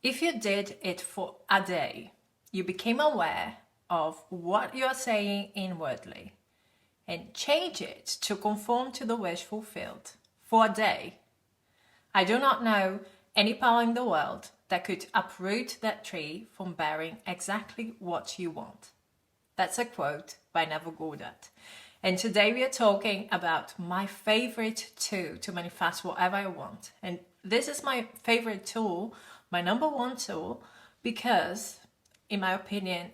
If you did it for a day, you became aware of what you're saying inwardly and change it to conform to the wish fulfilled for a day. I do not know any power in the world that could uproot that tree from bearing exactly what you want. That's a quote by Neville Goddard. And today we are talking about my favorite tool to manifest whatever I want. And this is my favorite tool, my number one tool, because in my opinion,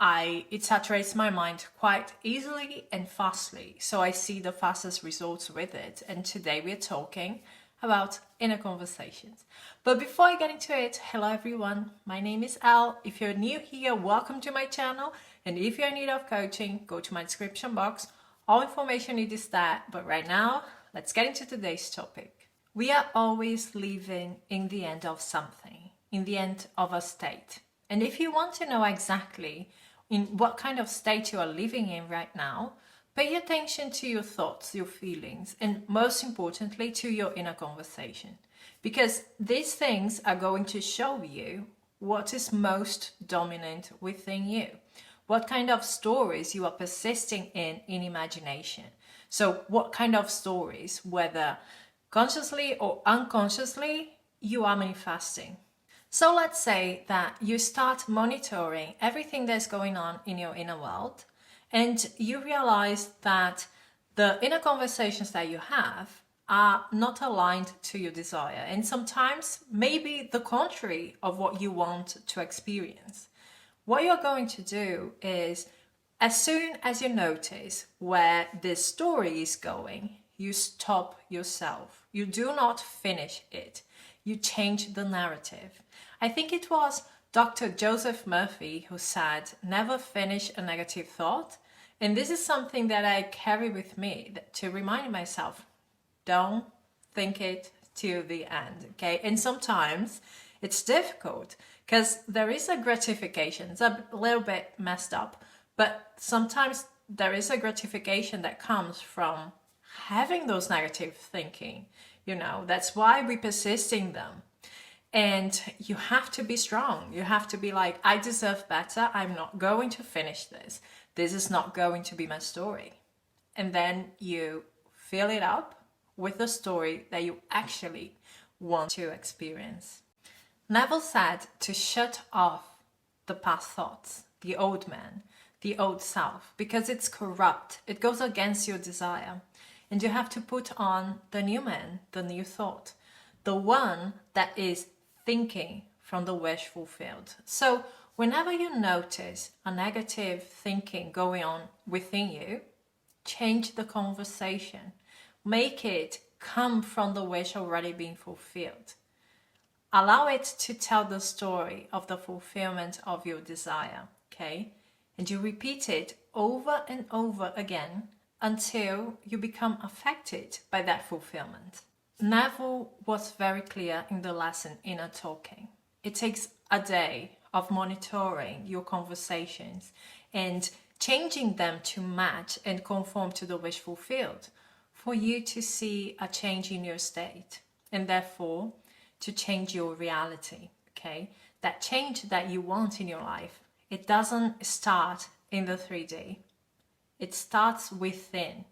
it saturates my mind quite easily and fastly. So I see the fastest results with it. And today we are talking about inner conversations. But before I get into it, hello everyone, my name is Elle. If you're new here, welcome to my channel. And if you're in need of coaching, go to my description box. All information is there. But right now, let's get into today's topic. We are always living in the end of something, in the end of a state. And if you want to know exactly in what kind of state you are living in right now, pay attention to your thoughts, your feelings, and most importantly to your inner conversation. Because these things are going to show you what is most dominant within you. What kind of stories you are persisting in imagination. So what kind of stories, whether consciously or unconsciously, you are manifesting. So let's say that you start monitoring everything that's going on in your inner world and you realize that the inner conversations that you have are not aligned to your desire and sometimes maybe the contrary of what you want to experience. What you're going to do is, as soon as you notice where this story is going, you stop yourself. You do not finish it. You change the narrative. I think it was Dr. Joseph Murphy who said, never finish a negative thought. And this is something that I carry with me to remind myself, don't think it till the end, okay? And sometimes it's difficult because there is a gratification. It's a little bit messed up, but sometimes there is a gratification that comes from having those negative thinking. You know, that's why we persist in them. And you have to be strong. You have to be like, I deserve better. I'm not going to finish this. This is not going to be my story. And then you fill it up with the story that you actually want to experience. Neville said to shut off the past thoughts, the old man, the old self, because it's corrupt. It goes against your desire. And you have to put on the new man, the new thought, the one that is thinking from the wish fulfilled. So whenever you notice a negative thinking going on within you, change the conversation. Make it come from the wish already being fulfilled. Allow it to tell the story of the fulfillment of your desire, okay? And you repeat it over and over again until you become affected by that fulfillment. Neville was very clear in the lesson Inner Talking. It takes a day of monitoring your conversations and changing them to match and conform to the wish fulfilled for you to see a change in your state and therefore to change your reality, okay? That change that you want in your life, it doesn't start in the 3D. It starts within.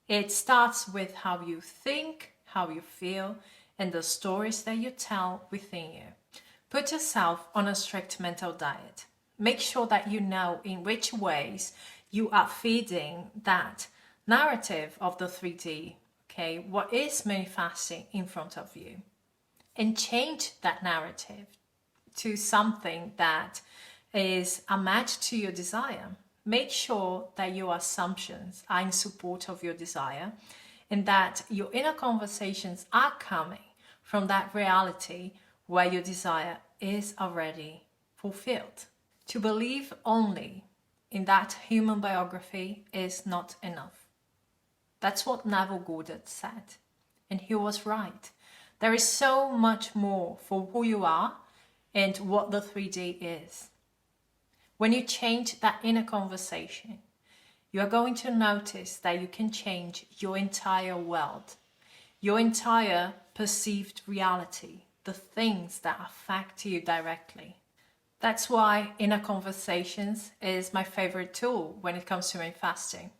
It starts with how you think, how you feel, and the stories that you tell within you. Put yourself on a strict mental diet. Make sure that you know in which ways you are feeding that narrative of the 3D, okay? What is manifesting in front of you. And change that narrative to something that is a match to your desire. Make sure that your assumptions are in support of your desire and that your inner conversations are coming from that reality where your desire is already fulfilled. To believe only in that human biography is not enough. That's what Neville Goddard said, and he was right. There is so much more for who you are and what the 3D is. When you change that inner conversation, you are going to notice that you can change your entire world, your entire perceived reality, the things that affect you directly. That's why inner conversations is my favorite tool when it comes to fasting.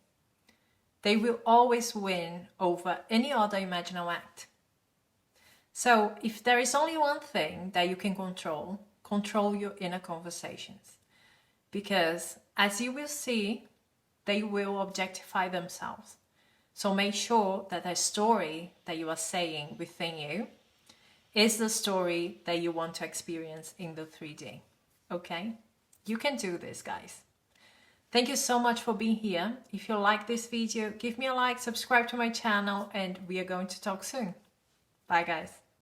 They will always win over any other imaginal act. So if there is only one thing that you can control your inner conversations. Because as you will see, they will objectify themselves. So make sure that the story that you are saying within you is the story that you want to experience in the 3D. Okay? You can do this, guys. Thank you so much for being here. If you like this video, give me a like, subscribe to my channel, and we are going to talk soon. Bye, guys.